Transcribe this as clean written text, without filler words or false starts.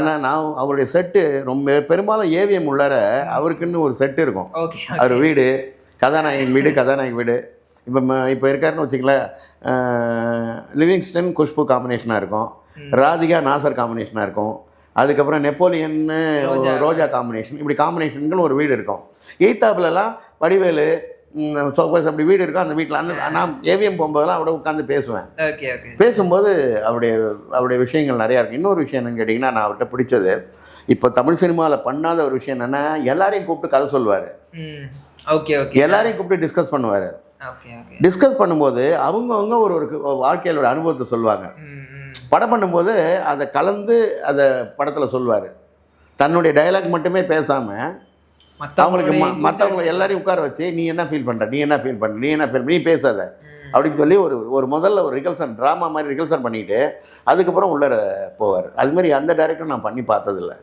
என்னென்னா நான் அவருடைய செட்டு ரொம்ப பெரும்பாலும் ஏவிஎம் உள்ளார அவருக்குன்னு ஒரு செட்டு இருக்கும். அவர் வீடு, கதாநாயகன் வீடு, கதாநாயகி வீடு. இப்போ இருக்காருன்னு வச்சுக்கலேன், லிவிங்ஸ்டன் குஷ்பு காம்பினேஷனாக இருக்கும், ராதிகா நாசர் காம்பினேஷனாக இருக்கும், அதுக்கப்புறம் நெப்போலியன்னு ரோஜா காம்பினேஷன், இப்படி காம்பினேஷனுக்குன்னு ஒரு வீடு இருக்கும். எய்த்தாப்புலலாம் வடிவேலு சோபாஸ் அப்படி வீடு இருக்கும். அந்த வீட்டில் நான் ஏவிஎம் போகும்போதெல்லாம் அவட உட்காந்து பேசுவேன். பேசும்போது அவருடைய விஷயங்கள் நிறையா இருக்குது. இன்னொரு விஷயம் என்னன்னு கேட்டிங்கன்னா, நான் அவர்கிட்ட பிடிச்சது, இப்போ தமிழ் சினிமாவில் பண்ணாத ஒரு விஷயம் என்னென்னா, எல்லாரையும் கூப்பிட்டு கதை சொல்லுவார். எல்லாரையும் கூப்பிட்டு டிஸ்கஸ் பண்ணுவார். டிஸ்கஸ் பண்ணும்போது அவங்கவுங்க ஒரு வாழ்க்கையோட அனுபவத்தை சொல்லுவாங்க. படம் பண்ணும்போது அதை கலந்து அதை படத்தில் சொல்லுவார். தன்னுடைய டைலாக் மட்டுமே பேசாமல் அவங்களுக்கு மற்றவங்க எல்லாரையும் உட்கார வச்சு, நீ என்ன ஃபீல் பண்ணுற, நீ என்ன ஃபீல் பண்ணுற, நீ பேசாத அப்படின்னு சொல்லி ஒரு முதல்ல ஒரு ரிகல்சன் ட்ராமா மாதிரி ரிகல்சன் பண்ணிவிட்டு அதுக்கப்புறம் உள்ளே போவார். அதுமாதிரி அந்த டைரக்டர் நான் பண்ணி பார்த்ததில்லை.